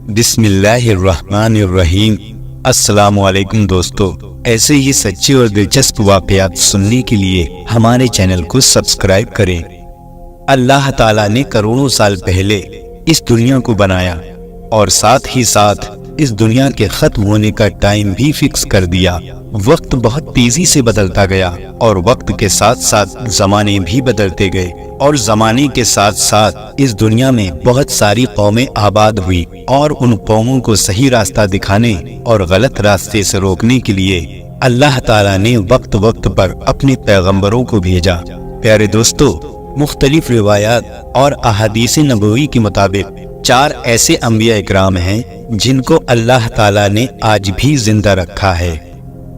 بسم اللہ الرحمن الرحیم۔ السلام علیکم دوستو، ایسے ہی سچے اور دلچسپ واقعات سننے کے لیے ہمارے چینل کو سبسکرائب کریں۔ اللہ تعالیٰ نے کروڑوں سال پہلے اس دنیا کو بنایا اور ساتھ ہی ساتھ اس دنیا کے ختم ہونے کا ٹائم بھی فکس کر دیا۔ وقت بہت تیزی سے بدلتا گیا اور وقت کے ساتھ ساتھ زمانے بھی بدلتے گئے، اور زمانے کے ساتھ ساتھ اس دنیا میں بہت ساری قومیں آباد ہوئی، اور ان قوموں کو صحیح راستہ دکھانے اور غلط راستے سے روکنے کے لیے اللہ تعالیٰ نے وقت وقت پر اپنے پیغمبروں کو بھیجا۔ پیارے دوستو، مختلف روایات اور احادیث نبوی کے مطابق 4 ایسے انبیاء اکرام ہیں جن کو اللہ تعالیٰ نے آج بھی زندہ رکھا ہے۔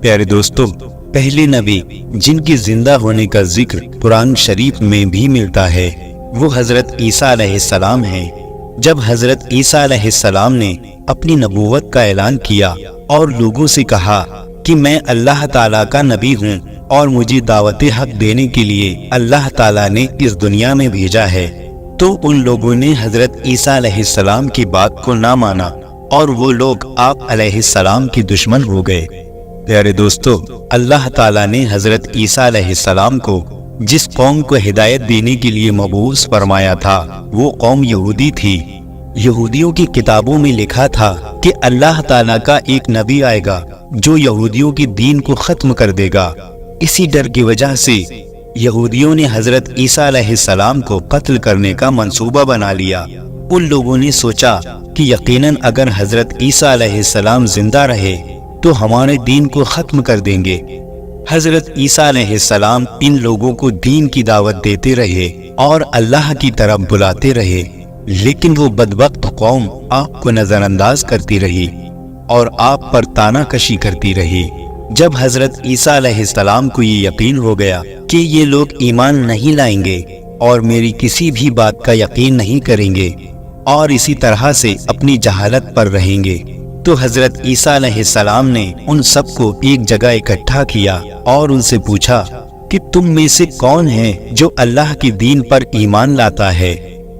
پیارے دوستو، پہلے نبی جن کی زندہ ہونے کا ذکر قرآن شریف میں بھی ملتا ہے وہ حضرت عیسیٰ علیہ السلام ہیں۔ جب حضرت عیسیٰ علیہ السلام نے اپنی نبوت کا اعلان کیا اور لوگوں سے کہا کہ میں اللہ تعالیٰ کا نبی ہوں اور مجھے دعوت حق دینے کے لیے اللہ تعالیٰ نے اس دنیا میں بھیجا ہے، تو ان لوگوں نے حضرت عیسیٰ علیہ السلام کی بات کو نہ مانا اور وہ لوگ آپ علیہ السلام کی دشمن ہو گئے۔ پیارے دوستو، اللہ تعالیٰ نے حضرت عیسیٰ علیہ السلام کو جس قوم کو ہدایت دینے کے لیے مبعوث فرمایا تھا وہ قوم یہودی تھی۔ یہودیوں کی کتابوں میں لکھا تھا کہ اللہ تعالیٰ کا ایک نبی آئے گا جو یہودیوں کے دین کو ختم کر دے گا۔ اسی ڈر کی وجہ سے یہودیوں نے حضرت عیسیٰ علیہ السلام کو قتل کرنے کا منصوبہ بنا لیا۔ ان لوگوں نے سوچا کہ یقیناً اگر حضرت عیسیٰ علیہ السلام زندہ رہے تو ہمارے دین کو ختم کر دیں گے۔ حضرت عیسیٰ علیہ السلام ان لوگوں کو دین کی دعوت دیتے رہے اور اللہ کی طرف بلاتے رہے، لیکن وہ بدبخت قوم آپ کو نظر انداز کرتی رہی اور آپ پر طعنہ کشی کرتی رہی۔ جب حضرت عیسیٰ علیہ السلام کو یہ یقین ہو گیا کہ یہ لوگ ایمان نہیں لائیں گے اور میری کسی بھی بات کا یقین نہیں کریں گے اور اسی طرح سے اپنی جہالت پر رہیں گے، تو حضرت عیسیٰ علیہ السلام نے ان سب کو ایک جگہ اکٹھا کیا اور ان سے پوچھا کہ تم میں سے کون ہے جو اللہ کی دین پر ایمان لاتا ہے؟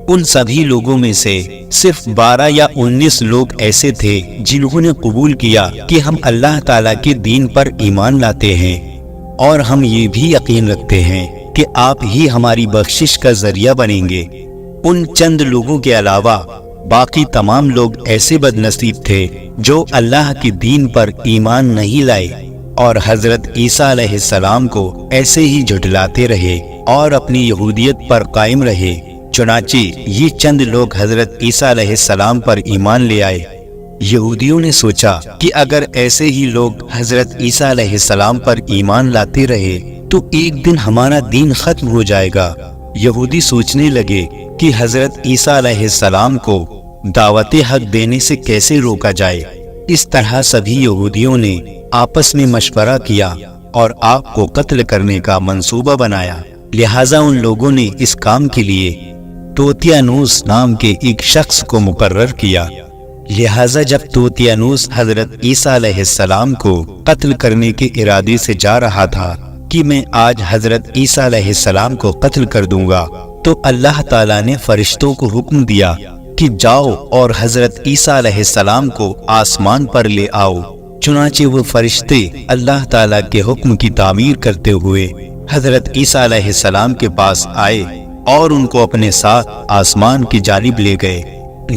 ان سبھی لوگوں میں سے صرف 12 یا 19 لوگ ایسے تھے جنہوں نے قبول کیا کہ ہم اللہ تعالیٰ کے دین پر ایمان لاتے ہیں اور ہم یہ بھی یقین رکھتے ہیں کہ آپ ہی ہماری بخشش کا ذریعہ بنیں گے۔ ان چند لوگوں کے علاوہ باقی تمام لوگ ایسے بد نصیب تھے جو اللہ کی دین پر ایمان نہیں لائے اور حضرت عیسیٰ علیہ السلام کو ایسے ہی جھٹلاتے رہے اور اپنی یہودیت پر قائم رہے۔ چنانچہ یہ چند لوگ حضرت عیسیٰ علیہ السلام پر ایمان لے آئے۔ یہودیوں نے سوچا کہ اگر ایسے ہی لوگ حضرت عیسیٰ علیہ السلام پر ایمان لاتے رہے تو ایک دن ہمارا دین ختم ہو جائے گا۔ یہودی سوچنے لگے کہ حضرت عیسیٰ علیہ السلام کو دعوت حق دینے سے کیسے روکا جائے۔ اس طرح سبھی یہودیوں نے آپس میں مشورہ کیا اور آپ کو قتل کرنے کا منصوبہ بنایا۔ لہٰذا ان لوگوں نے اس کام کے لیے توتیانوس نام کے ایک شخص کو مقرر کیا۔ لہٰذا جب توتیانوس حضرت عیسیٰ علیہ السلام کو قتل کرنے کے ارادے سے جا رہا تھا کہ میں آج حضرت عیسیٰ علیہ السلام کو قتل کر دوں گا، تو اللہ تعالیٰ نے فرشتوں کو حکم دیا کہ جاؤ اور حضرت عیسیٰ علیہ السلام کو آسمان پر لے آؤ۔ چنانچہ وہ فرشتے اللہ تعالیٰ کے حکم کی تعمیر کرتے ہوئے حضرت عیسیٰ علیہ السلام کے پاس آئے اور ان کو اپنے ساتھ آسمان کی جانب لے گئے۔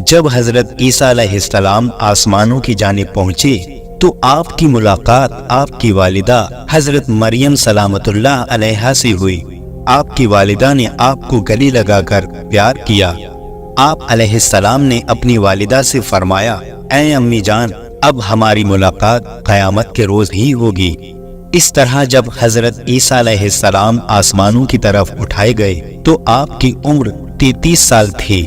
جب حضرت عیسیٰ علیہ السلام آسمانوں کی جانب پہنچے تو آپ کی ملاقات آپ کی والدہ حضرت مریم سلامت اللہ علیہا سے ہوئی۔ آپ کی والدہ نے آپ کو گلے لگا کر پیار کیا۔ آپ علیہ السلام نے اپنی والدہ سے فرمایا، اے امی جان، اب ہماری ملاقات قیامت کے روز ہی ہوگی۔ اس طرح جب حضرت عیسیٰ علیہ السلام آسمانوں کی طرف اٹھائے گئے تو آپ کی عمر 33 سال تھی۔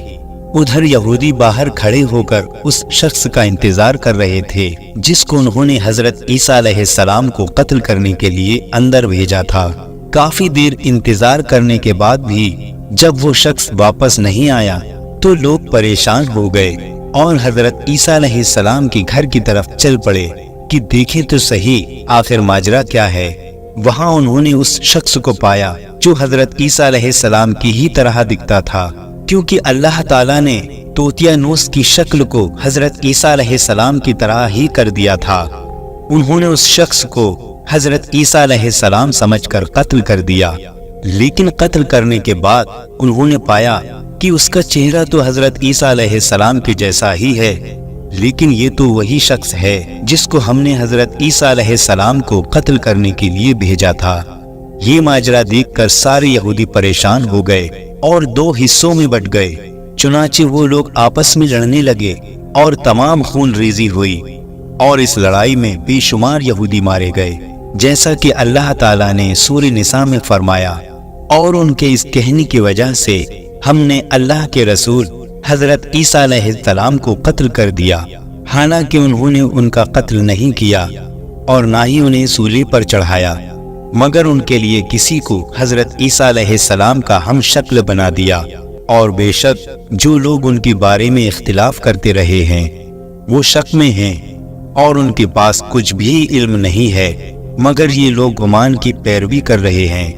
ادھر یہودی باہر کھڑے ہو کر اس شخص کا انتظار کر رہے تھے جس کو انہوں نے حضرت عیسیٰ علیہ السلام کو قتل کرنے کے لیے اندر بھیجا تھا۔ کافی دیر انتظار کرنے کے بعد بھی جب وہ شخص واپس نہیں آیا تو لوگ پریشان ہو گئے اور حضرت عیسیٰ علیہ السلام کے گھر کی طرف چل پڑے کہ دیکھیں تو صحیح آخر ماجرا کیا ہے۔ وہاں انہوں نے اس شخص کو پایا جو حضرت عیسیٰ علیہ السلام کی ہی طرح دکھتا تھا، کیونکہ اللہ تعالیٰ نے طوطیانوس کی شکل کو حضرت عیسیٰ علیہ السلام کی طرح ہی کر دیا تھا۔ انہوں نے اس شخص کو حضرت عیسیٰ علیہ السلام سمجھ کر قتل کر دیا، لیکن قتل کرنے کے بعد انہوں نے پایا کہ اس کا چہرہ تو حضرت عیسیٰ علیہ السلام کے جیسا ہی ہے، لیکن یہ تو وہی شخص ہے جس کو ہم نے حضرت عیسیٰ علیہ السلام کو قتل کرنے کے لیے بھیجا تھا۔ یہ ماجرا دیکھ کر سارے یہودی پریشان ہو گئے اور دو حصوں میں بٹ گئے۔ چنانچہ وہ لوگ آپس میں لڑنے لگے اور تمام خون ریزی ہوئی، اور اس لڑائی میں بے شمار یہودی مارے گئے، جیسا کہ اللہ تعالیٰ نے سورہ نساء میں فرمایا، اور ان کے اس کہنے کی وجہ سے ہم نے اللہ کے رسول حضرت عیسیٰ علیہ السلام کو قتل کر دیا، حالانکہ انہوں نے ان کا قتل نہیں کیا اور نہ ہی انہیں سولی پر چڑھایا، مگر ان کے لیے کسی کو حضرت عیسیٰ علیہ السلام کا ہم شکل بنا دیا۔ اور بے شک جو لوگ ان کے بارے میں اختلاف کرتے رہے ہیں وہ شک میں ہیں، اور ان کے پاس کچھ بھی علم نہیں ہے، مگر یہ لوگ گمان کی پیروی کر رہے ہیں۔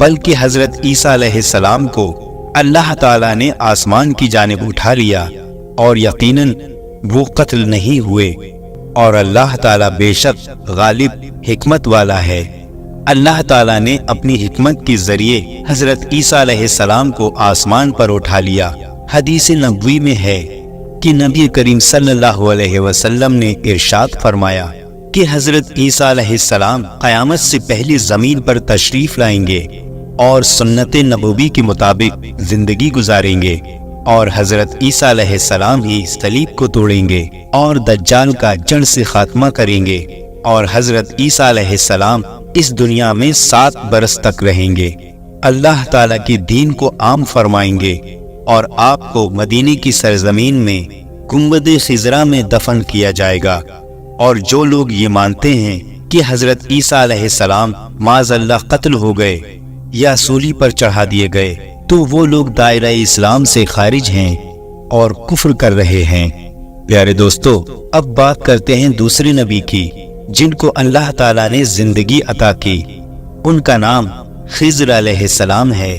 بلکہ حضرت عیسیٰ علیہ السلام کو اللہ تعالیٰ نے آسمان کی جانب اٹھا لیا، اور یقیناً وہ قتل نہیں ہوئے، اور اللہ تعالیٰ بے شک غالب حکمت والا ہے۔ اللہ تعالیٰ نے اپنی حکمت کے ذریعے حضرت عیسیٰ علیہ السلام کو آسمان پر اٹھا لیا۔ حدیث نبوی میں ہے کہ نبی کریم صلی اللہ علیہ وسلم نے ارشاد فرمایا کہ حضرت عیسیٰ علیہ السلام قیامت سے پہلے زمین پر تشریف لائیں گے اور سنت نبوی کے مطابق زندگی گزاریں گے، اور حضرت عیسیٰ علیہ السلام ہی صلیب کو توڑیں گے اور دجال کا جڑ سے خاتمہ کریں گے، اور حضرت عیسیٰ علیہ السلام اس دنیا میں 7 برس تک رہیں گے، اللہ تعالیٰ کے دین کو عام فرمائیں گے، اور آپ کو مدینے کی سرزمین میں گنبد خضرا میں دفن کیا جائے گا۔ اور جو لوگ یہ مانتے ہیں کہ حضرت عیسیٰ علیہ السلام معاذ اللہ قتل ہو گئے یا سولی پر چڑھا دیے گئے تو وہ لوگ دائرہ اسلام سے خارج ہیں اور کفر کر رہے ہیں۔ پیارے دوستو، اب بات کرتے ہیں دوسرے نبی کی جن کو اللہ تعالیٰ نے زندگی عطا کی۔ ان کا نام خضر علیہ السلام ہے۔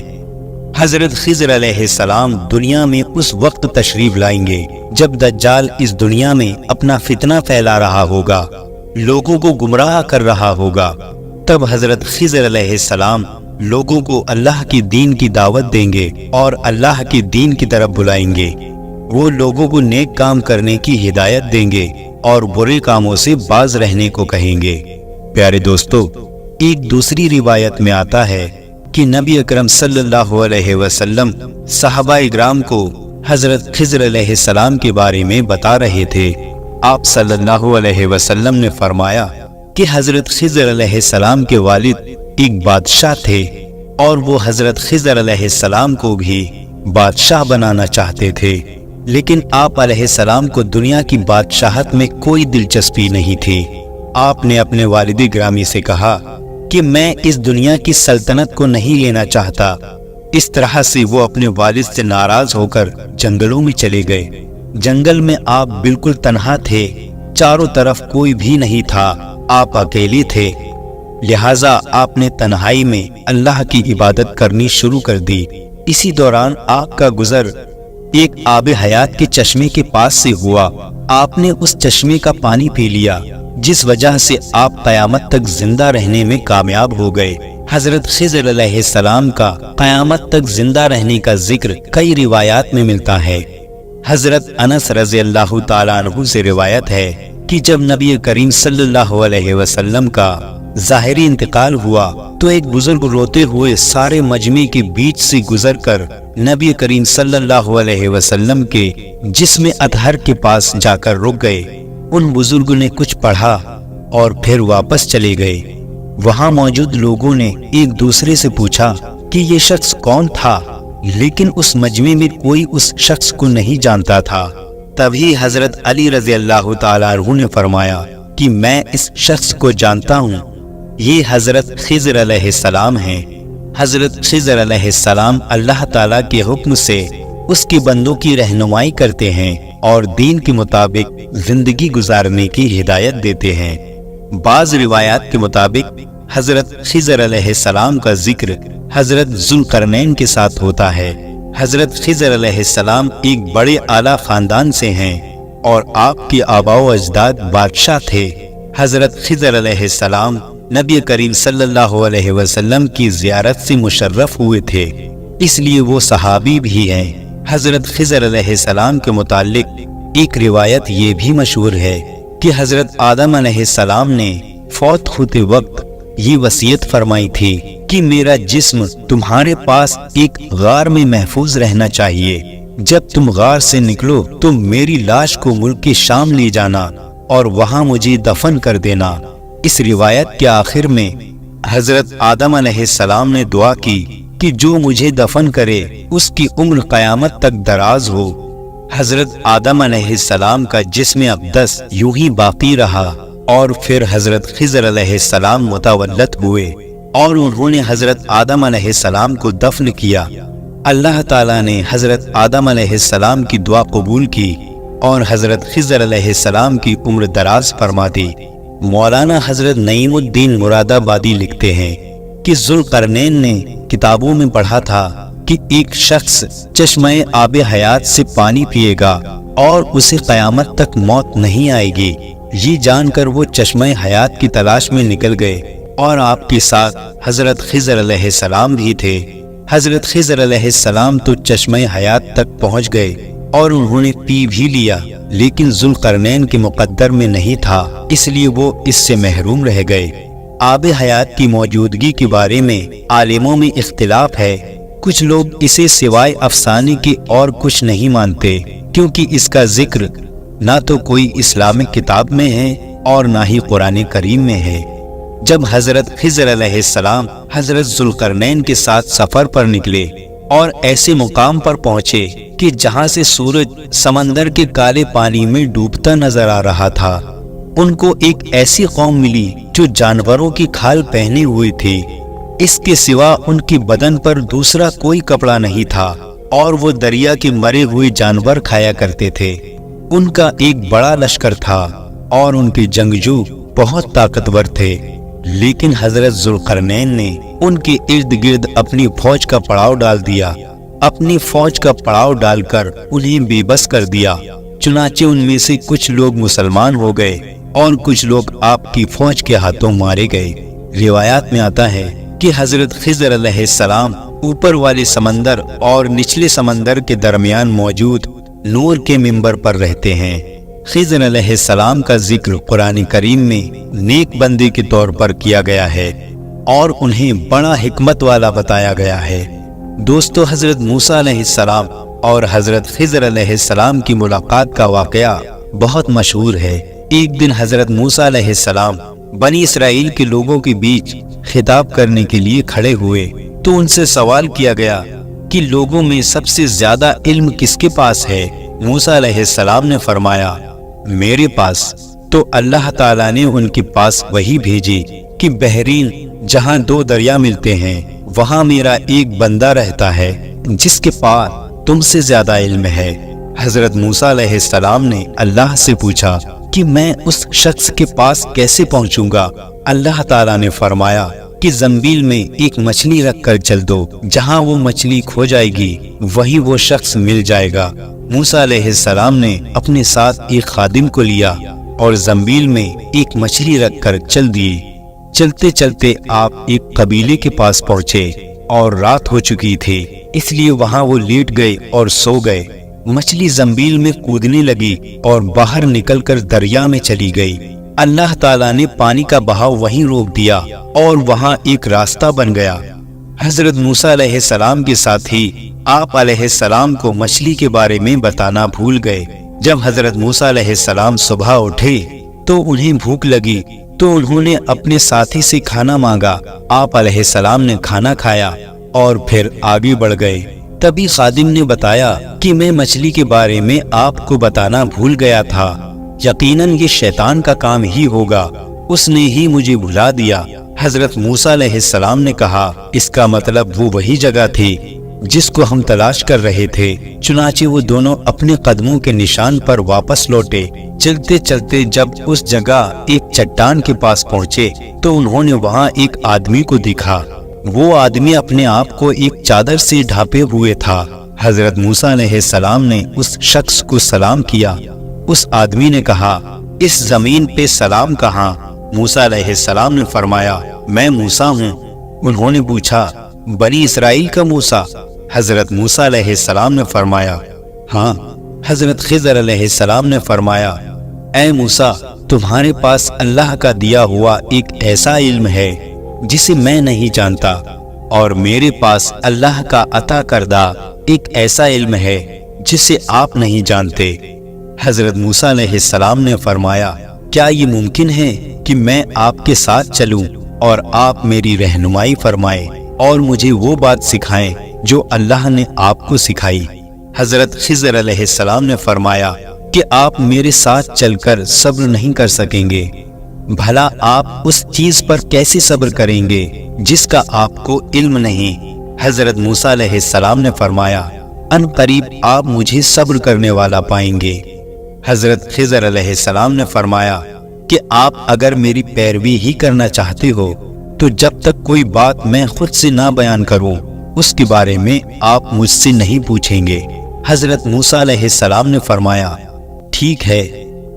حضرت خضر علیہ السلام دنیا میں اس وقت تشریف لائیں گے جب دجال اس دنیا میں اپنا فتنہ پھیلا رہا ہوگا، لوگوں کو گمراہ کر رہا ہوگا۔ تب حضرت خضر علیہ السلام لوگوں کو اللہ کی دین کی دعوت دیں گے اور اللہ کی دین کی طرف بلائیں گے۔ وہ لوگوں کو نیک کام کرنے کی ہدایت دیں گے اور برے کاموں سے باز رہنے کو کہیں گے۔ پیارے دوستو، ایک دوسری روایت میں آتا ہے کہ نبی اکرم صلی اللہ علیہ وسلم صحابہ اکرام کو حضرت خضر علیہ السلام کے بارے میں بتا رہے تھے۔ آپ صلی اللہ علیہ وسلم نے فرمایا کہ حضرت خضر علیہ السلام کے والد ایک بادشاہ تھے، اور وہ حضرت خضر علیہ السلام کو بھی بادشاہ بنانا چاہتے تھے، لیکن آپ علیہ السلام کو دنیا کی بادشاہت میں کوئی دلچسپی نہیں تھی۔ آپ نے اپنے والد گرامی سے کہا کہ میں اس دنیا کی سلطنت کو نہیں لینا چاہتا۔ اس طرح سے وہ اپنے والد سے ناراض ہو کر جنگلوں میں چلے گئے۔ جنگل میں آپ بالکل تنہا تھے، چاروں طرف کوئی بھی نہیں تھا، آپ اکیلے تھے، لہٰذا آپ نے تنہائی میں اللہ کی عبادت کرنی شروع کر دی۔ اسی دوران آپ کا گزر ایک آب حیات کے چشمے کے پاس سے ہوا۔ آپ نے اس چشمے کا پانی پی لیا، جس وجہ سے آپ قیامت تک زندہ رہنے میں کامیاب ہو گئے۔ حضرت خضر علیہ السلام کا قیامت تک زندہ رہنے کا ذکر کئی روایات میں ملتا ہے۔ حضرت انس رضی اللہ تعالیٰ عنہ سے روایت ہے کہ جب نبی کریم صلی اللہ علیہ وسلم کا ظاہری انتقال ہوا تو ایک بزرگ روتے ہوئے سارے مجمع کے بیچ سے گزر کر نبی کریم صلی اللہ علیہ وسلم کے جسم اطہر کے پاس جا کر رک گئے۔ ان بزرگ نے کچھ پڑھا اور پھر واپس چلے گئے۔ وہاں موجود لوگوں نے ایک دوسرے سے پوچھا کہ یہ شخص کون تھا، لیکن اس مجمع میں کوئی اس شخص کو نہیں جانتا تھا۔ تبھی حضرت علی رضی اللہ تعالیٰ عنہ نے فرمایا کہ میں اس شخص کو جانتا ہوں، یہ حضرت خضر علیہ السلام ہیں۔ حضرت خضر علیہ السلام اللہ تعالیٰ کے حکم سے اس کے بندوں کی رہنمائی کرتے ہیں اور دین کے مطابق زندگی گزارنے کی ہدایت دیتے ہیں۔ بعض روایات کے مطابق حضرت خضر علیہ السلام کا ذکر حضرت ذوالقرنین کے ساتھ ہوتا ہے۔ حضرت خضر علیہ السلام ایک بڑے اعلیٰ خاندان سے ہیں اور آپ کے آباء و اجداد بادشاہ تھے۔ حضرت خضر علیہ السلام نبی کریم صلی اللہ علیہ وسلم کی زیارت سے مشرف ہوئے تھے، اس لیے وہ صحابی بھی ہیں۔ حضرت خضر علیہ السلام کے متعلق ایک روایت یہ بھی مشہور ہے کہ حضرت آدم علیہ السلام نے فوت ہوتے وقت یہ وصیت فرمائی تھی کہ میرا جسم تمہارے پاس ایک غار میں محفوظ رہنا چاہیے، جب تم غار سے نکلو تو میری لاش کو ملک شام لے جانا اور وہاں مجھے دفن کر دینا۔ اس روایت کے آخر میں حضرت آدم علیہ السلام نے دعا کی کہ جو مجھے دفن کرے اس کی عمر قیامت تک دراز ہو۔ حضرت آدم علیہ السلام کا جسم اقدس یوں ہی باقی رہا اور پھر حضرت خضر علیہ السلام متولد ہوئے اور انہوں نے حضرت آدم علیہ السلام کو دفن کیا۔ اللہ تعالیٰ نے حضرت آدم علیہ السلام کی دعا قبول کی اور حضرت خضر علیہ السلام کی عمر دراز فرما دی۔ مولانا حضرت نعیم الدین مراد آبادی لکھتے ہیں کہ ذوالقرنین نے کتابوں میں پڑھا تھا کہ ایک شخص چشمہ آب حیات سے پانی پیے گا اور اسے قیامت تک موت نہیں آئے گی۔ یہ جان کر وہ چشمہ حیات کی تلاش میں نکل گئے اور آپ کے ساتھ حضرت خضر علیہ السلام بھی تھے۔ حضرت خضر علیہ السلام تو چشمہ حیات تک پہنچ گئے اور انہوں نے پی بھی لیا، لیکن ذوالقرنین کے مقدر میں نہیں تھا، اس لیے وہ اس سے محروم رہ گئے۔ آب حیات کی موجودگی کے بارے میں عالموں میں اختلاف ہے۔ کچھ لوگ اسے سوائے افسانے کے اور کچھ نہیں مانتے، کیونکہ اس کا ذکر نہ تو کوئی اسلامک کتاب میں ہے اور نہ ہی قرآن کریم میں ہے۔ جب حضرت خضر علیہ السلام حضرت ذوالقرنین کے ساتھ سفر پر نکلے اور ایسے مقام پر پہنچے کہ جہاں سے سورج سمندر کے کالے پانی میں ڈوبتا نظر آ رہا تھا، ان کو ایک ایسی قوم ملی جو جانوروں کی کھال پہنے ہوئی تھی، اس کے سوا ان کے بدن پر دوسرا کوئی کپڑا نہیں تھا اور وہ دریا کے مرے ہوئے جانور کھایا کرتے تھے۔ ان کا ایک بڑا لشکر تھا اور ان کے جنگجو بہت طاقتور تھے، لیکن حضرت ذوالقرنین نے ان کے ارد گرد اپنی فوج کا پڑاؤ ڈال دیا، اپنی فوج کا پڑاؤ ڈال کر انہیں بے بس کر دیا۔ چنانچہ ان میں سے کچھ لوگ مسلمان ہو گئے اور کچھ لوگ آپ کی فوج کے ہاتھوں مارے گئے۔ روایات میں آتا ہے کہ حضرت خضر علیہ السلام اوپر والے سمندر اور نچلے سمندر کے درمیان موجود نور کے منبر پر رہتے ہیں۔ خضر علیہ السلام کا ذکر قرآن کریم میں نیک بندے کے طور پر کیا گیا ہے اور انہیں بڑا حکمت والا بتایا گیا ہے۔ دوستو، حضرت موسیٰ علیہ السلام اور حضرت خضر علیہ السلام کی ملاقات کا واقعہ بہت مشہور ہے۔ ایک دن حضرت موسیٰ علیہ السلام بنی اسرائیل کے لوگوں کے بیچ خطاب کرنے کے لیے کھڑے ہوئے تو ان سے سوال کیا گیا کہ لوگوں میں سب سے زیادہ علم کس کے پاس ہے؟ موسیٰ علیہ السلام نے فرمایا، میرے پاس۔ تو اللہ تعالیٰ نے ان کے پاس وحی بھیجی کہ بحرین جہاں دو دریا ملتے ہیں وہاں میرا ایک بندہ رہتا ہے جس کے پاس تم سے زیادہ علم ہے۔ حضرت موسیٰ علیہ السلام نے اللہ سے پوچھا کہ میں اس شخص کے پاس کیسے پہنچوں گا؟ اللہ تعالیٰ نے فرمایا کہ زنبیل میں ایک مچھلی رکھ کر چل دو، جہاں وہ مچھلی کھو جائے گی وہی وہ شخص مل جائے گا۔ موسیٰ علیہ السلام نے اپنے ساتھ ایک خادم کو لیا اور زنبیل میں ایک مچھلی رکھ کر چل دی۔ چلتے چلتے آپ ایک قبیلے کے پاس پہنچے اور رات ہو چکی تھی، اس لیے وہاں وہ لیٹ گئے اور سو گئے۔ مچھلی زنبیل میں کودنے لگی اور باہر نکل کر دریا میں چلی گئی۔ اللہ تعالیٰ نے پانی کا بہاؤ وہیں روک دیا اور وہاں ایک راستہ بن گیا۔ حضرت موسیٰ علیہ السلام کے ساتھی آپ علیہ السلام کو مچھلی کے بارے میں بتانا بھول گئے۔ جب حضرت موسیٰ علیہ السلام صبح اٹھے تو انہیں بھوک لگی تو انہوں نے اپنے ساتھی سے کھانا مانگا۔ آپ علیہ السلام نے کھانا کھایا اور پھر آگے بڑھ گئے۔ تبھی خادم نے بتایا کہ میں مچھلی کے بارے میں آپ کو بتانا بھول گیا تھا، یقیناً یہ شیطان کا کام ہی ہوگا، اس نے ہی مجھے بھلا دیا۔ حضرت موسیٰ علیہ السلام نے کہا، اس کا مطلب وہ وہی جگہ تھی جس کو ہم تلاش کر رہے تھے۔ چنانچہ وہ دونوں اپنے قدموں کے نشان پر واپس لوٹے۔ چلتے چلتے جب اس جگہ ایک چٹان کے پاس پہنچے تو انہوں نے وہاں ایک آدمی کو دیکھا۔ وہ آدمی اپنے آپ کو ایک چادر سے ڈھانپے ہوئے تھا حضرت موسیٰ علیہ السلام نے اس شخص کو سلام کیا۔ اس آدمی نے کہا، اس زمین پہ سلام کہاں؟ موسیٰ علیہ السلام نے فرمایا، میں موسیٰ ہوں۔ انہوں نے پوچھا، بنی اسرائیل کا موسیٰ؟ حضرت موسیٰ علیہ السلام نے فرمایا، ہاں۔ حضرت خضر علیہ السلام نے فرمایا، اے موسیٰ، تمہارے پاس اللہ کا دیا ہوا ایک ایسا علم ہے جسے میں نہیں جانتا، اور میرے پاس اللہ کا عطا کردہ ایک ایسا علم ہے جسے آپ نہیں جانتے۔ حضرت موسیٰ علیہ السلام نے فرمایا، کیا یہ ممکن ہے کہ میں آپ کے ساتھ چلوں اور آپ میری رہنمائی فرمائیں اور مجھے وہ بات سکھائیں جو اللہ نے آپ کو سکھائی؟ حضرت خضر علیہ السلام نے فرمایا کہ آپ میرے ساتھ چل کر صبر نہیں کر سکیں گے، بھلا آپ اس چیز پر کیسے صبر کریں گے جس کا آپ کو علم نہیں؟ حضرت موسیٰ علیہ السلام نے فرمایا، ان قریب آپ مجھے صبر کرنے والا پائیں گے۔ حضرت خضر علیہ السلام نے فرمایا کہ آپ اگر میری پیروی ہی کرنا چاہتے ہو تو جب تک کوئی بات میں خود سے نہ بیان کروں اس کے بارے میں آپ مجھ سے نہیں پوچھیں گے۔ حضرت موسیٰ علیہ السلام نے فرمایا، ٹھیک ہے۔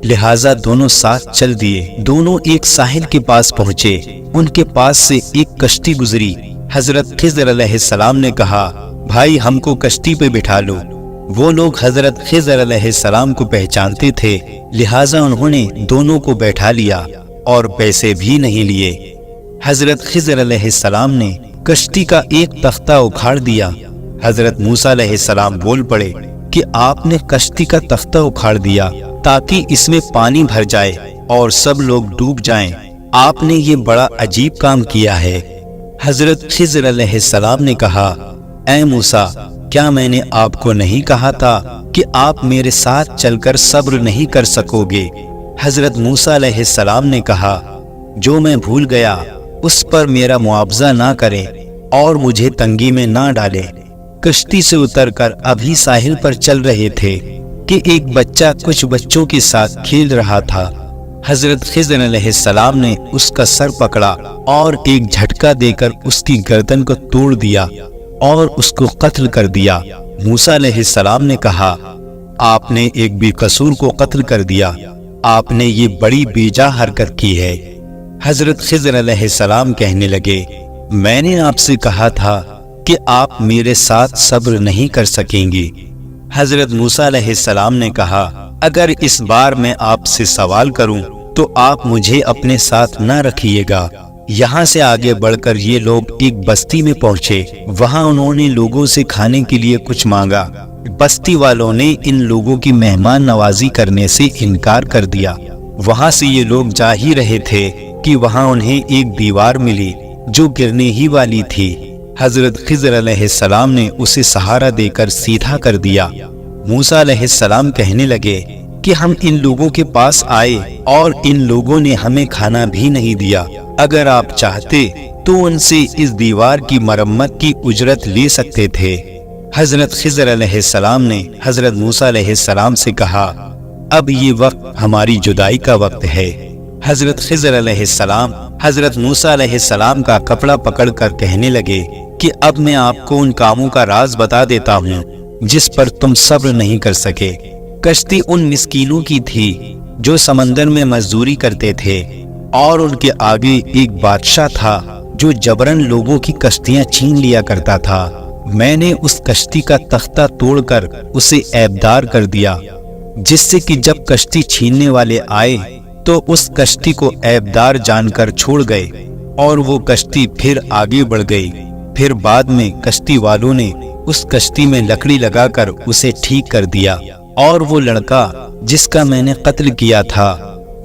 لہٰذا دونوں ساتھ چل دیے۔ دونوں ایک ساحل کے پاس پہنچے۔ ان کے پاس سے ایک کشتی گزری۔ حضرت خضر علیہ السلام نے کہا، بھائی ہم کو کشتی پہ بٹھا لو۔ وہ لوگ حضرت خضر علیہ السلام کو پہچانتے تھے، لہٰذا انہوں نے دونوں کو بیٹھا لیا اور پیسے بھی نہیں لیے۔ حضرت خضر علیہ السلام نے کشتی کا ایک تختہ اکھاڑ دیا۔ حضرت موسیٰ علیہ السلام بول پڑے کہ آپ نے کشتی کا تختہ اکھاڑ دیا تاکہ اس میں پانی بھر جائے اور سب لوگ ڈوب جائیں۔ آپ نے یہ بڑا عجیب کام کیا ہے۔ حضرت خضر علیہ السلام نے کہا، اے موسیٰ، کیا میں نے آپ کو نہیں کہا تھا کہ آپ میرے ساتھ چل کر صبر نہیں کر سکو گے؟ حضرت موسیٰ علیہ السلام نے کہا، جو میں بھول گیا اس پر میرا معاوضہ نہ کرے اور مجھے تنگی میں نہ ڈالے۔ کشتی سے اتر کر ابھی ساحل پر چل رہے تھے کہ ایک بچہ کچھ بچوں کے ساتھ کھیل رہا تھا۔ حضرت خضر علیہ السلام نے اس کا سر پکڑا اور ایک جھٹکا دے کر اس کی گردن کو توڑ دیا اور اس کو قتل کر دیا۔ موسیٰ علیہ السلام نے کہا، آپ نے ایک بے قصور کو قتل کر دیا، آپ نے یہ بڑی بیجا حرکت کی ہے۔ حضرت خضر علیہ السلام کہنے لگے، میں نے آپ سے کہا تھا کہ آپ میرے ساتھ صبر نہیں کر سکیں گے۔ حضرت موسیٰ علیہ السلام نے کہا، اگر اس بار میں آپ سے سوال کروں تو آپ مجھے اپنے ساتھ نہ رکھیے گا۔ یہاں سے آگے بڑھ کر یہ لوگ ایک بستی میں پہنچے۔ وہاں انہوں نے لوگوں سے کھانے کے لیے کچھ مانگا۔ بستی والوں نے ان لوگوں کی مہمان نوازی کرنے سے انکار کر دیا۔ وہاں سے یہ لوگ جا ہی رہے تھے کہ وہاں انہیں ایک دیوار ملی جو گرنے ہی والی تھی۔ حضرت خضر علیہ السلام نے اسے سہارا دے کر سیدھا کر دیا۔ موسیٰ علیہ السلام کہنے لگے کہ ہم ان لوگوں کے پاس آئے اور ان لوگوں نے ہمیں کھانا بھی نہیں دیا۔ اگر آپ چاہتے تو ان سے اس دیوار کی مرمت کی اجرت لے سکتے تھے۔ حضرت خضر علیہ السلام نے حضرت موسیٰ علیہ السلام سے کہا، اب یہ وقت ہماری جدائی کا وقت ہے۔ حضرت خضر علیہ السلام حضرت موسیٰ علیہ السلام کا کپڑا پکڑ کر کہنے لگے کہ اب میں آپ کو ان کاموں کا راز بتا دیتا ہوں جس پر تم صبر نہیں کر سکے۔ کشتی ان مسکینوں کی تھی جو سمندر میں مزدوری کرتے تھے، اور ان کے آگے ایک بادشاہ تھا جو جبرن لوگوں کی کشتیاں چھین لیا کرتا تھا۔ میں نے اس کشتی کا تختہ توڑ کر اسے عیبدار کر دیا، جس سے کہ جب کشتی چھیننے والے آئے تو اس کشتی کو عیبدار جان کر چھوڑ گئے، اور وہ کشتی پھر آگے بڑھ گئی۔ پھر بعد میں کشتی والوں نے اس کشتی میں لکڑی لگا کر اسے ٹھیک کر دیا، اور وہ لڑکا جس کا میں نے قتل کیا تھا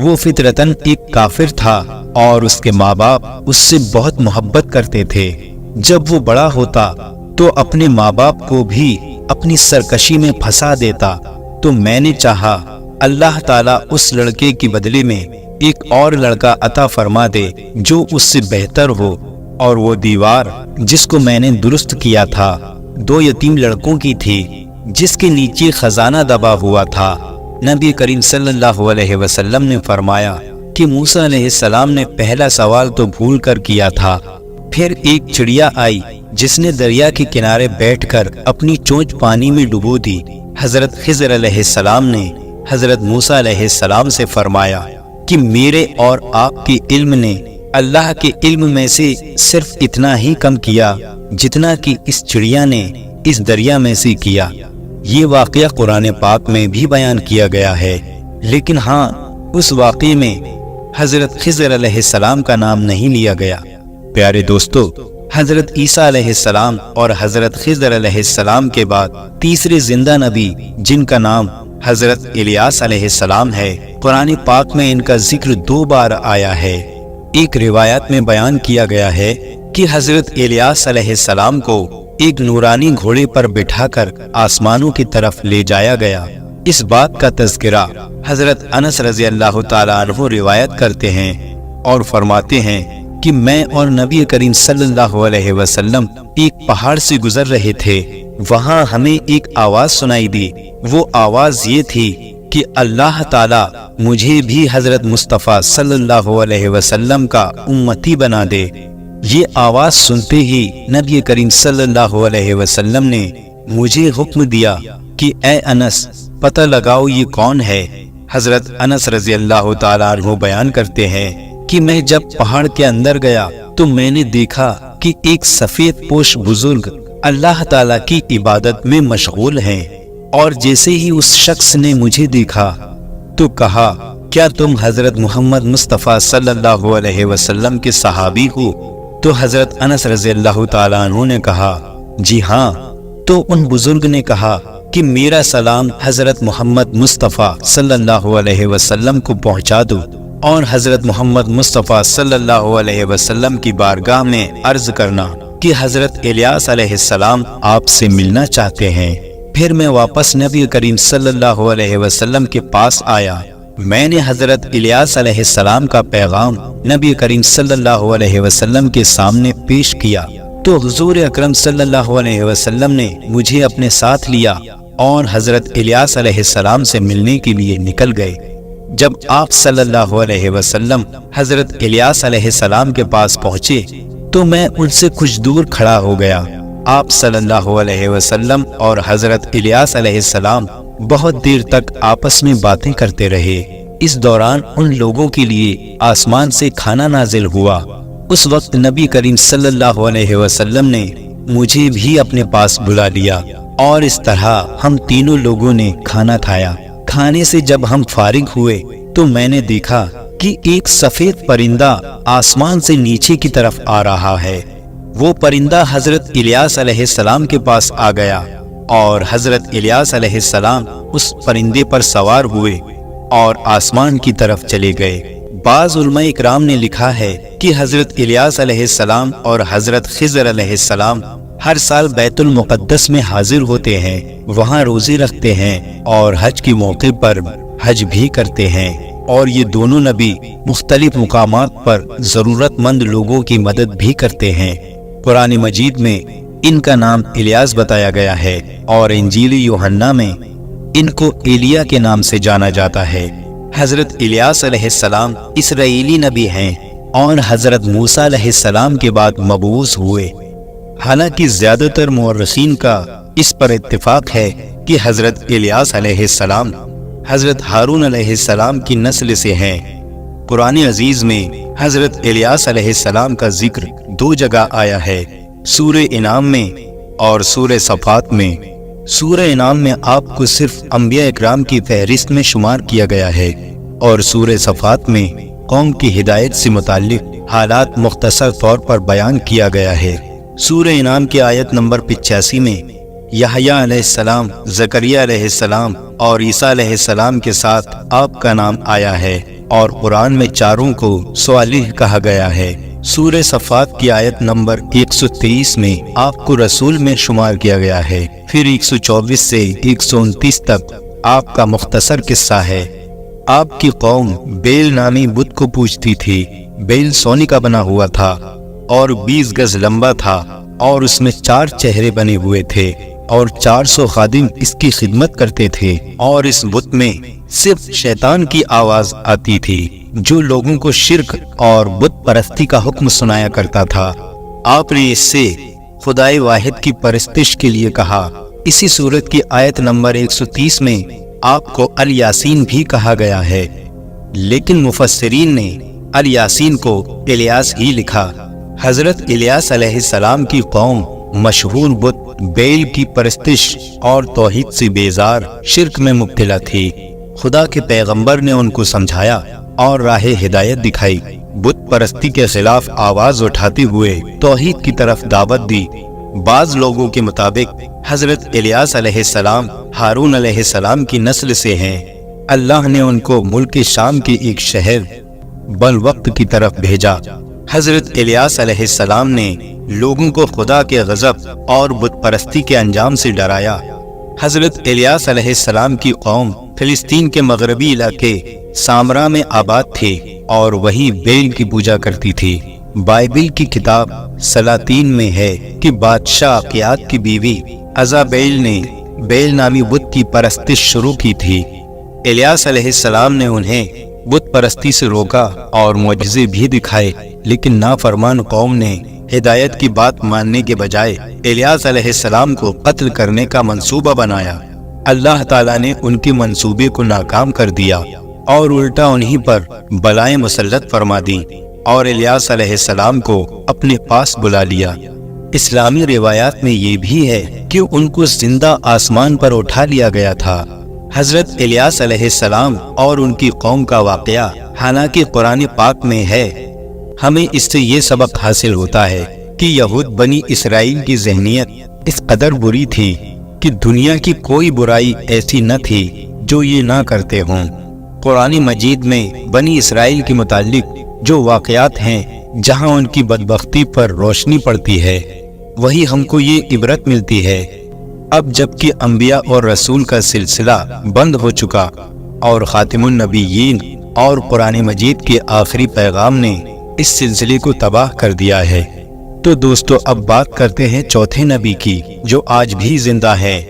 وہ فطرتاً ایک کافر تھا، اور اس کے ماں باپ اس سے بہت محبت کرتے تھے۔ جب وہ بڑا ہوتا تو اپنے ماں باپ کو بھی اپنی سرکشی میں پھنسا دیتا، تو میں نے چاہا اللہ تعالیٰ اس لڑکے کے بدلے میں ایک اور لڑکا عطا فرما دے جو اس سے بہتر ہو، اور وہ دیوار جس کو میں نے درست کیا تھا 2 یتیم لڑکوں کی تھی، جس کے نیچے خزانہ دبا ہوا تھا۔ نبی کریم صلی اللہ علیہ وسلم نے فرمایا کہ موسیٰ علیہ السلام نے پہلا سوال تو بھول کر کیا تھا۔ پھر ایک چڑیا آئی جس نے دریا کے کنارے بیٹھ کر اپنی چونچ پانی میں ڈبو دی۔ حضرت خضر علیہ السلام نے حضرت موسیٰ علیہ السلام سے فرمایا کہ میرے اور آپ کے علم نے اللہ کے علم میں سے صرف اتنا ہی کم کیا جتنا کہ اس چڑیا نے اس دریا میں سے کیا۔ یہ واقعہ قرآن پاک میں بھی بیان کیا گیا ہے، لیکن ہاں اس واقعے میں حضرت خضر علیہ السلام کا نام نہیں لیا گیا۔ پیارے دوستو، حضرت عیسیٰ علیہ السلام اور حضرت خضر علیہ السلام کے بعد تیسرے زندہ نبی جن کا نام حضرت الیاس علیہ السلام ہے، قرآن پاک میں ان کا ذکر 2 بار آیا ہے۔ ایک روایت میں بیان کیا گیا ہے کہ حضرت الیاس علیہ السلام کو ایک نورانی گھوڑے پر بٹھا کر آسمانوں کی طرف لے جایا گیا۔ اس بات کا تذکرہ حضرت انس رضی اللہ تعالیٰ عنہ روایت کرتے ہیں اور فرماتے ہیں کہ میں اور نبی کریم صلی اللہ علیہ وسلم ایک پہاڑ سے گزر رہے تھے۔ وہاں ہمیں ایک آواز سنائی دی۔ وہ آواز یہ تھی کہ اللہ تعالیٰ مجھے بھی حضرت مصطفیٰ صلی اللہ علیہ وسلم کا امتی بنا دے۔ یہ آواز سنتے ہی نبی کریم صلی اللہ علیہ وسلم نے مجھے حکم دیا کہ اے انس، پتہ لگاؤ یہ کون ہے۔ حضرت انس رضی اللہ تعالیٰ عنہ بیان کرتے ہیں کہ میں جب پہاڑ کے اندر گیا تو میں نے دیکھا کہ ایک سفید پوش بزرگ اللہ تعالیٰ کی عبادت میں مشغول ہیں، اور جیسے ہی اس شخص نے مجھے دیکھا تو کہا، کیا تم حضرت محمد مصطفیٰ صلی اللہ علیہ وسلم کے صحابی ہو؟ تو حضرت انس رضی اللہ تعالیٰ عنہ نے کہا، جی ہاں۔ تو ان بزرگ نے کہا کہ میرا سلام حضرت محمد مصطفیٰ صلی اللہ علیہ وسلم کو پہنچا دو، اور حضرت محمد مصطفیٰ صلی اللہ علیہ وسلم کی بارگاہ میں عرض کرنا کہ حضرت الیاس علیہ السلام آپ سے ملنا چاہتے ہیں۔ پھر میں واپس نبی کریم صلی اللہ علیہ وسلم کے پاس آیا۔ میں نے حضرت الیاس علیہ السلام کا پیغام نبی کریم صلی اللہ علیہ وسلم کے سامنے پیش کیا تو حضور اکرم صلی اللہ علیہ وسلم نے مجھے اپنے ساتھ لیا اور حضرت الیاس علیہ السلام سے ملنے کے لیے نکل گئے۔ جب آپ صلی اللہ علیہ وسلم حضرت الیاس علیہ السلام کے پاس پہنچے تو میں ان سے کچھ دور کھڑا ہو گیا۔ آپ صلی اللہ علیہ وسلم اور حضرت الیاس علیہ السلام بہت دیر تک آپس میں باتیں کرتے رہے۔ اس دوران ان لوگوں کے لیے آسمان سے کھانا نازل ہوا۔ اس وقت نبی کریم صلی اللہ علیہ وسلم نے مجھے بھی اپنے پاس بلا لیا، اور اس طرح ہم تینوں لوگوں نے کھانا کھایا۔ کھانے سے جب ہم فارغ ہوئے تو میں نے دیکھا کہ ایک سفید پرندہ آسمان سے نیچے کی طرف آ رہا ہے۔ وہ پرندہ حضرت الیاس علیہ السلام کے پاس آ گیا، اور حضرت الیاس علیہ السلام اس پرندے پر سوار ہوئے اور آسمان کی طرف چلے گئے۔ بعض علماء اکرام نے لکھا ہے کہ حضرت الیاس علیہ السلام اور حضرت خضر علیہ السلام ہر سال بیت المقدس میں حاضر ہوتے ہیں، وہاں روزے رکھتے ہیں اور حج کے موقع پر حج بھی کرتے ہیں، اور یہ دونوں نبی مختلف مقامات پر ضرورت مند لوگوں کی مدد بھی کرتے ہیں۔ قرآن مجید میں ان کا نام الیاس بتایا گیا ہے، اور انجیل یوحنا میں ان کو ایلیا کے نام سے جانا جاتا ہے۔ حضرت الیاس علیہ السلام اسرائیلی نبی ہیں اور حضرت موسیٰ علیہ السلام کے بعد مبعوث ہوئے۔ حالانکہ زیادہ تر مورخین کا اس پر اتفاق ہے کہ حضرت الیاس علیہ السلام حضرت ہارون علیہ السلام کی نسل سے ہیں۔ قرآن عزیز میں حضرت الیاس علیہ السلام کا ذکر 2 جگہ آیا ہے، سورہ انعام میں اور سورہ صفات میں۔ سورہ انعام میں آپ کو صرف انبیاء اکرام کی فہرست میں شمار کیا گیا ہے، اور سورہ صفات میں قوم کی ہدایت سے متعلق حالات مختصر طور پر بیان کیا گیا ہے۔ سورہ انعام کی آیت نمبر 85 میں یحییٰ علیہ السلام، زکریا علیہ السلام اور عیسیٰ علیہ السلام کے ساتھ آپ کا نام آیا ہے، اور قرآن میں چاروں کو صالح کہا گیا ہے۔ سورہ صفات کی آیت نمبر 123 میں آپ کو رسول میں شمار کیا گیا ہے۔ پھر 124 سے 129 تک آپ کا مختصر قصہ ہے۔ آپ کی قوم بیل نامی بت کو پوجتی تھی۔ بیل سونے کا بنا ہوا تھا اور 20 گز لمبا تھا، اور اس میں 4 چہرے بنے ہوئے تھے، اور 400 خادم اس کی خدمت کرتے تھے، اور اس بت میں صرف شیطان کی آواز آتی تھی جو لوگوں کو شرک اور بت پرستی کا حکم سنایا کرتا تھا۔ آپ نے اس سے خدائے واحد کی پرستش کے لیے کہا۔ اسی سورت کی آیت نمبر 130 میں آپ کو الیاسین بھی کہا گیا ہے، لیکن مفسرین نے الیاسین کو الیاس ہی لکھا۔ حضرت الیاس علیہ السلام کی قوم مشہور بت بیل کی پرستش اور توحید سے بیزار شرک میں مبتلا تھی۔ خدا کے پیغمبر نے ان کو سمجھایا اور راہ ہدایت دکھائی، بت پرستی کے خلاف آواز اٹھاتے ہوئے توحید کی طرف دعوت دی۔ بعض لوگوں کے مطابق حضرت الیاس علیہ السلام ہارون علیہ السلام کی نسل سے ہیں۔ اللہ نے ان کو ملک شام کے ایک شہر بلوقت کی طرف بھیجا۔ حضرت الیاس علیہ السلام نے لوگوں کو خدا کے غضب اور بت پرستی کے انجام سے ڈرایا۔ حضرت الیاس علیہ السلام کی قوم فلسطین کے مغربی علاقے سامرا میں آباد تھے اور وہی بیل کی پوجا کرتی تھی۔ بائبل کی کتاب سلاطین میں ہے کہ بادشاہ عقیات کی بیوی عزابیل نے بیل نامی بت کی پرستش شروع کی تھی۔ الیاس علیہ السلام نے انہیں بت پرستی سے روکا اور معجزے بھی دکھائے، لیکن نافرمان قوم نے ہدایت کی بات ماننے کے بجائے الیاس علیہ السلام کو قتل کرنے کا منصوبہ بنایا۔ اللہ تعالیٰ نے ان کے منصوبے کو ناکام کر دیا اور الٹا انہی پر بلائیں مسلط فرما دی اور الیاس علیہ السلام کو اپنے پاس بلا لیا۔ اسلامی روایات میں یہ بھی ہے کہ ان کو زندہ آسمان پر اٹھا لیا گیا تھا۔ حضرت الیاس علیہ السلام اور ان کی قوم کا واقعہ حالانکہ قرآن پاک میں ہے، ہمیں اس سے یہ سبق حاصل ہوتا ہے کہ یہود بنی اسرائیل کی ذہنیت اس قدر بری تھی کہ دنیا کی کوئی برائی ایسی نہ تھی جو یہ نہ کرتے ہوں۔ قرآن مجید میں بنی اسرائیل کے متعلق جو واقعات ہیں جہاں ان کی بدبختی پر روشنی پڑتی ہے، وہی ہم کو یہ عبرت ملتی ہے۔ اب جبکہ انبیاء اور رسول کا سلسلہ بند ہو چکا اور خاتم النبیین اور قرآن مجید کے آخری پیغام نے اس سلسلے کو تباہ کر دیا ہے، تو دوستو اب بات کرتے ہیں چوتھے نبی کی جو آج بھی زندہ ہے،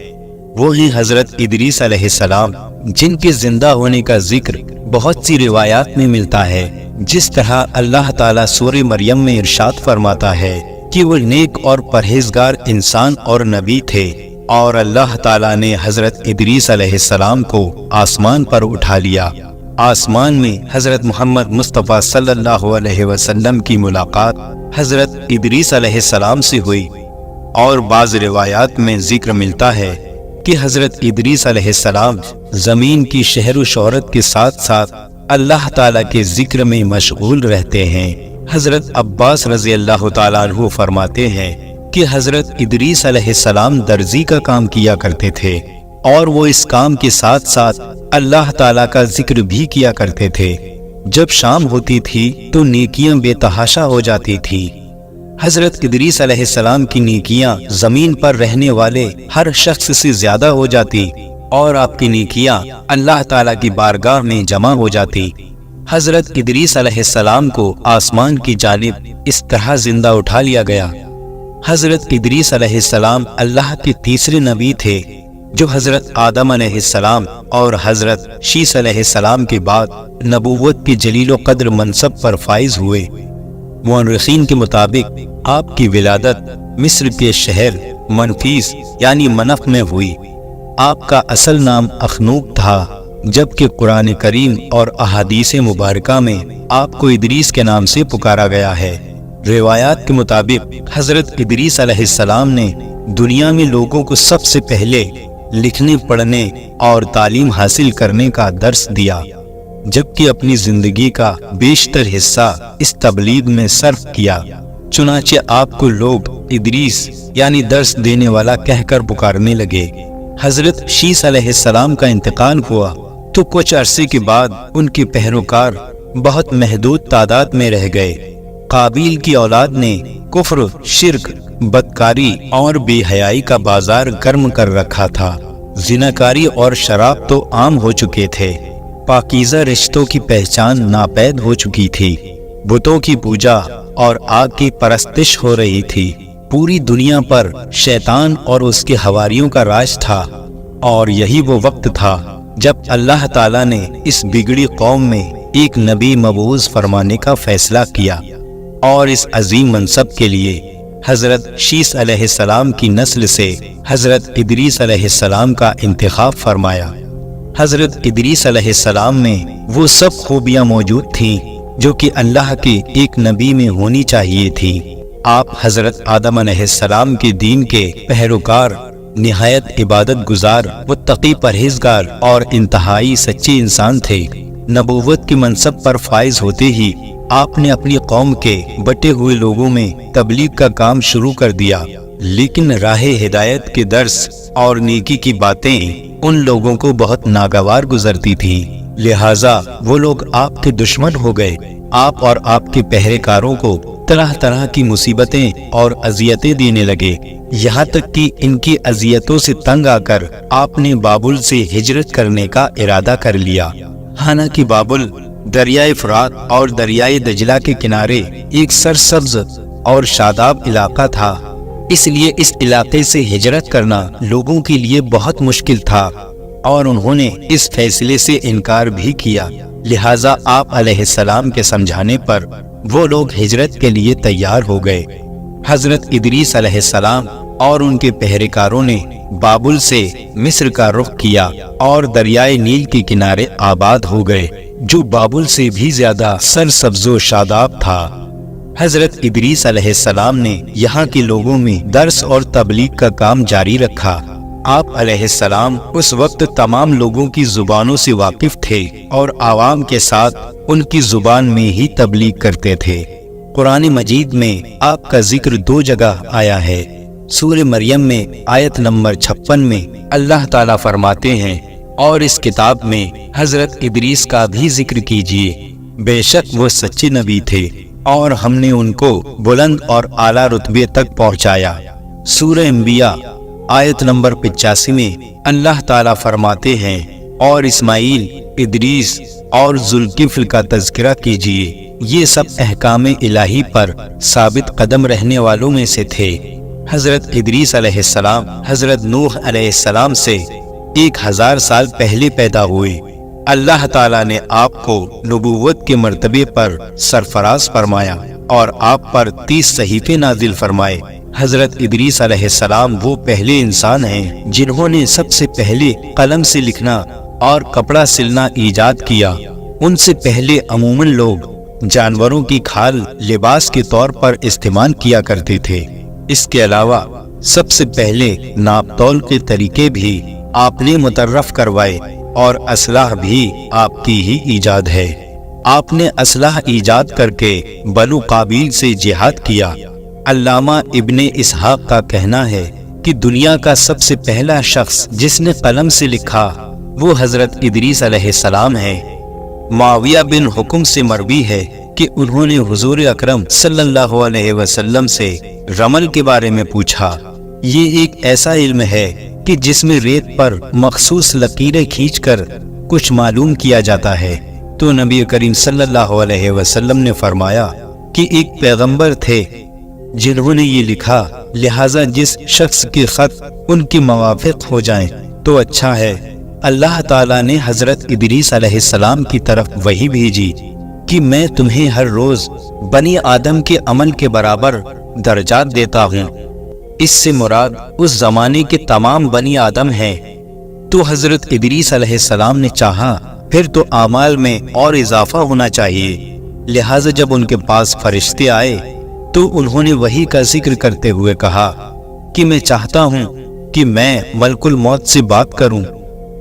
وہ ہیں حضرت ادریس علیہ السلام، جن کے زندہ ہونے کا ذکر بہت سی روایات میں ملتا ہے۔ جس طرح اللہ تعالیٰ سورہ مریم میں ارشاد فرماتا ہے کہ وہ نیک اور پرہیزگار انسان اور نبی تھے، اور اللہ تعالیٰ نے حضرت ادریس علیہ السلام کو آسمان پر اٹھا لیا۔ آسمان میں حضرت محمد مصطفیٰ صلی اللہ علیہ وسلم کی ملاقات حضرت ادریس علیہ السلام سے ہوئی، اور بعض روایات میں ذکر ملتا ہے کہ حضرت ادریس علیہ السلام زمین کی شہر و شہرت کے ساتھ ساتھ اللہ تعالیٰ کے ذکر میں مشغول رہتے ہیں۔ حضرت عباس رضی اللہ تعالیٰ عنہ فرماتے ہیں کہ حضرت ادریس علیہ السلام درزی کا کام کیا کرتے تھے، اور وہ اس کام کے ساتھ ساتھ اللہ تعالیٰ کا ذکر بھی کیا کرتے تھے۔ جب شام ہوتی تھی تو نیکیاں بے تحاشا ہو جاتی تھی۔ حضرت ادریس علیہ السلام کی نیکیاں زمین پر رہنے والے ہر شخص سے زیادہ ہو جاتی، اور آپ کی نیکیاں اللہ تعالیٰ کی بارگاہ میں جمع ہو جاتی۔ حضرت ادریس علیہ السلام کو آسمان کی جانب اس طرح زندہ اٹھا لیا گیا۔ حضرت ادریس علیہ السلام اللہ کے تیسرے نبی تھے جو حضرت آدم علیہ السلام اور حضرت شیس علیہ السلام کے بعد نبوت کی جلیل و قدر منصب پر فائز ہوئے۔ مورخین کے مطابق آپ کی ولادت مصر کے شہر منفیس یعنی منف میں ہوئی۔ آپ کا اصل نام اخنوق تھا، جبکہ قرآن کریم اور احادیث مبارکہ میں آپ کو ادریس کے نام سے پکارا گیا ہے۔ روایات کے مطابق حضرت ادریس علیہ السلام نے دنیا میں لوگوں کو سب سے پہلے لکھنے پڑھنے اور تعلیم حاصل کرنے کا درس دیا، جبکہ اپنی زندگی کا بیشتر حصہ اس تبلیغ میں صرف کیا۔ چنانچہ آپ کو لوگ ادریس یعنی درس دینے والا کہہ کر پکارنے لگے۔ حضرت شیس علیہ السلام کا انتقال ہوا تو کچھ عرصے کے بعد ان کے پیروکار بہت محدود تعداد میں رہ گئے۔ قابیل کی اولاد نے کفر، شرک، بدکاری اور بے حیائی کا بازار گرم کر رکھا تھا۔ زناکاری اور شراب تو عام ہو چکے تھے، پاکیزہ رشتوں کی پہچان ناپید ہو چکی تھی، بتوں کی پوجا اور آگ کی پرستش ہو رہی تھی۔ پوری دنیا پر شیطان اور اس کے حواریوں کا راج تھا، اور یہی وہ وقت تھا جب اللہ تعالیٰ نے اس بگڑی قوم میں ایک نبی مبعوث فرمانے کا فیصلہ کیا، اور اس عظیم منصب کے لیے حضرت شیس علیہ السلام کی نسل سے حضرت ادریس علیہ السلام کا انتخاب فرمایا۔ حضرت ادریس علیہ السلام میں وہ سب خوبیاں موجود تھیں جو کہ اللہ کے ایک نبی میں ہونی چاہیے تھی۔ آپ حضرت آدم علیہ السلام کے دین کے پیروکار، نہایت عبادت گزار، متقی پرہیزگار اور انتہائی سچے انسان تھے۔ نبوت کے منصب پر فائز ہوتے ہی آپ نے اپنی قوم کے بٹے ہوئے لوگوں میں تبلیغ کا کام شروع کر دیا، لیکن راہ ہدایت کے درس اور نیکی کی باتیں ان لوگوں کو بہت ناگوار گزرتی تھیں، لہٰذا وہ لوگ آپ کے دشمن ہو گئے۔ آپ اور آپ کے پہریکاروں کو طرح طرح کی مصیبتیں اور اذیتیں دینے لگے، یہاں تک کہ ان کی اذیتوں سے تنگ آ کر آپ نے بابل سے ہجرت کرنے کا ارادہ کر لیا۔ حالانکہ بابل دریائے فرات اور دریائے دجلہ کے کنارے ایک سرسبز اور شاداب علاقہ تھا، اس لیے اس علاقے سے ہجرت کرنا لوگوں کے لیے بہت مشکل تھا اور انہوں نے اس فیصلے سے انکار بھی کیا، لہٰذا آپ علیہ السلام کے سمجھانے پر وہ لوگ ہجرت کے لیے تیار ہو گئے۔ حضرت ادریس علیہ السلام اور ان کے پہریکاروں نے بابل سے مصر کا رخ کیا اور دریائے نیل کے کنارے آباد ہو گئے، جو بابل سے بھی زیادہ سرسبز و شاداب تھا۔ حضرت ادریس علیہ السلام نے یہاں کے لوگوں میں درس اور تبلیغ کا کام جاری رکھا۔ آپ علیہ السلام اس وقت تمام لوگوں کی زبانوں سے واقف تھے اور عوام کے ساتھ ان کی زبان میں ہی تبلیغ کرتے تھے۔ قرآن مجید میں آپ کا ذکر 2 جگہ آیا ہے۔ سورہ مریم میں آیت نمبر 56 میں اللہ تعالیٰ فرماتے ہیں، اور اس کتاب میں حضرت ادریس کا بھی ذکر کیجیے، بے شک وہ سچے نبی تھے اور ہم نے ان کو بلند اور اعلیٰ رتبے تک پہنچایا۔ سورہ انبیاء آیت نمبر 85 میں اللہ تعالیٰ فرماتے ہیں، اور اسماعیل، ادریس اور ذوالکفل کا تذکرہ کیجیے، یہ سب احکام الہی پر ثابت قدم رہنے والوں میں سے تھے۔ حضرت ادریس علیہ السلام حضرت نوح علیہ السلام سے 1000 سال پہلے پیدا ہوئے۔ اللہ تعالیٰ نے آپ کو نبوت کے مرتبے پر سرفراز فرمایا اور آپ پر 30 صحیفے نازل فرمائے۔ حضرت ادریس علیہ السلام وہ پہلے انسان ہیں جنہوں نے سب سے پہلے قلم سے لکھنا اور کپڑا سلنا ایجاد کیا۔ ان سے پہلے عموماً لوگ جانوروں کی کھال لباس کے طور پر استعمال کیا کرتے تھے۔ اس کے علاوہ سب سے پہلے ناپ تول کے طریقے بھی آپ نے متعارف کروائے اور اسلحہ بھی آپ کی ہی ایجاد ہے۔ آپ نے اسلحہ ایجاد کر کے بنو قابیل سے جہاد کیا۔ علامہ ابن اسحاق کا کہنا ہے کہ دنیا کا سب سے پہلا شخص جس نے قلم سے لکھا وہ حضرت ادریس علیہ السلام ہے۔ معاویہ بن حکم سے مروی ہے کہ انہوں نے حضور اکرم صلی اللہ علیہ وسلم سے رمل کے بارے میں پوچھا۔ یہ ایک ایسا علم ہے کہ جس میں ریت پر مخصوص لکیریں کھینچ کر کچھ معلوم کیا جاتا ہے، تو نبی کریم صلی اللہ علیہ وسلم نے فرمایا کہ ایک پیغمبر تھے جنہوں نے یہ لکھا، لہٰذا جس شخص کے خط ان کے موافق ہو جائیں تو اچھا ہے۔ اللہ تعالیٰ نے حضرت ادریس علیہ السلام کی طرف وحی بھیجی کہ میں تمہیں ہر روز بنی آدم کے عمل کے برابر درجات دیتا ہوں۔ اس سے مراد اس زمانے کے تمام بنی آدم ہیں۔ تو حضرت ادریس علیہ السلام نے چاہا پھر تو اعمال میں اور اضافہ ہونا چاہیے، لہٰذا جب ان کے پاس فرشتے آئے تو انہوں نے وحی کا ذکر کرتے ہوئے کہا کہ میں چاہتا ہوں کہ میں ملک الموت سے بات کروں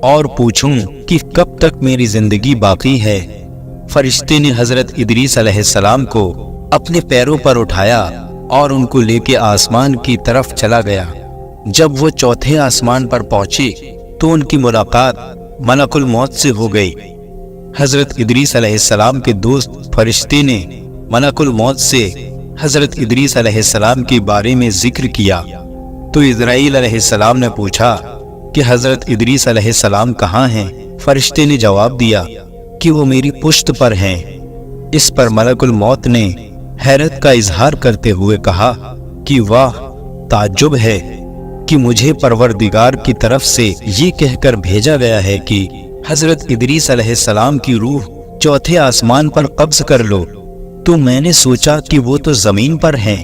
اور پوچھوں کہ کب تک میری زندگی باقی ہے۔ فرشتے نے حضرت ادریس علیہ السلام کو اپنے پیروں پر اٹھایا اور ان کو لے کے آسمان کی طرف چلا گیا۔ جب وہ 4تھے آسمان پر پہنچے تو ان کی ملاقات ملک الموت سے ہو گئی۔ حضرت ادریس علیہ السلام کے دوست فرشتے نے ملک الموت سے حضرت ادریس علیہ السلام کے بارے میں ذکر کیا تو اسرائیل علیہ السلام نے پوچھا کہ حضرت ادریس علیہ السلام کہاں ہیں؟ فرشتے نے جواب دیا کہ وہ میری پشت پر ہیں۔ اس پر ملک الموت نے حیرت کا اظہار کرتے ہوئے کہا کہ واہ، تعجب ہے کہ مجھے پروردگار کی طرف سے یہ کہہ کر بھیجا گیا ہے کہ حضرت ادریس علیہ السلام کی روح 4تھے آسمان پر قبض کر لو، تو میں نے سوچا کہ وہ تو زمین پر ہیں،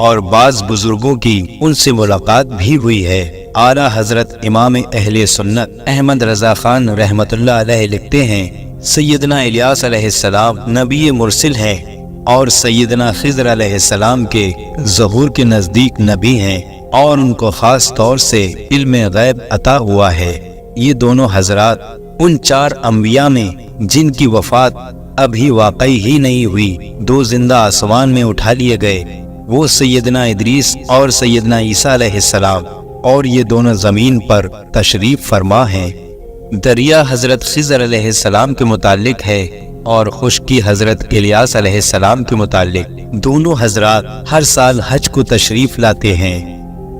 اور بعض بزرگوں کی ان سے ملاقات بھی ہوئی ہے۔ اعلیٰ حضرت امام اہل سنت احمد رضا خان رحمت اللہ علیہ لکھتے ہیں، سیدنا الیاس علیہ السلام نبی مرسل ہیں اور سیدنا خضر علیہ السلام کے ظہور کے نزدیک نبی ہیں، اور ان کو خاص طور سے علم غیب عطا ہوا ہے۔ یہ دونوں حضرات ان 4 انبیاء میں جن کی وفات ابھی واقعی ہی نہیں ہوئی، 2 زندہ آسمان میں اٹھا لیے گئے، وہ سیدنا ادریس اور سیدنا عیسیٰ علیہ السلام، اور یہ دونوں زمین پر تشریف فرما ہیں۔ دریا حضرت خضر علیہ السلام کے متعلق ہے اور خشکی حضرت الیاس علیہ السلام کے متعلق۔ دونوں حضرات ہر سال حج کو تشریف لاتے ہیں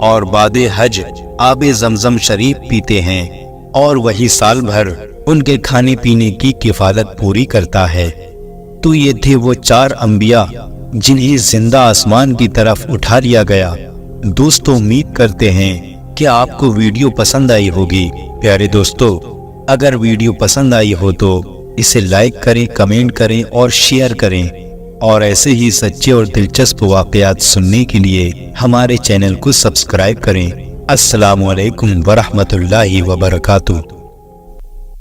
اور بعد حج آب زمزم شریف پیتے ہیں، اور وہی سال بھر ان کے کھانے پینے کی کفالت پوری کرتا ہے۔ تو یہ تھے وہ 4 انبیاء جنہیں زندہ آسمان کی طرف اٹھا لیا گیا۔ دوستو، امید کرتے ہیں کہ آپ کو ویڈیو پسند آئی ہوگی۔ پیارے دوستو، اگر ویڈیو پسند آئی ہو تو اسے لائک کریں، کمنٹ کریں اور شیئر کریں، اور ایسے ہی سچے اور دلچسپ واقعات سننے کے لیے ہمارے چینل کو سبسکرائب کریں۔ السلام علیکم ورحمۃ اللہ وبرکاتہ۔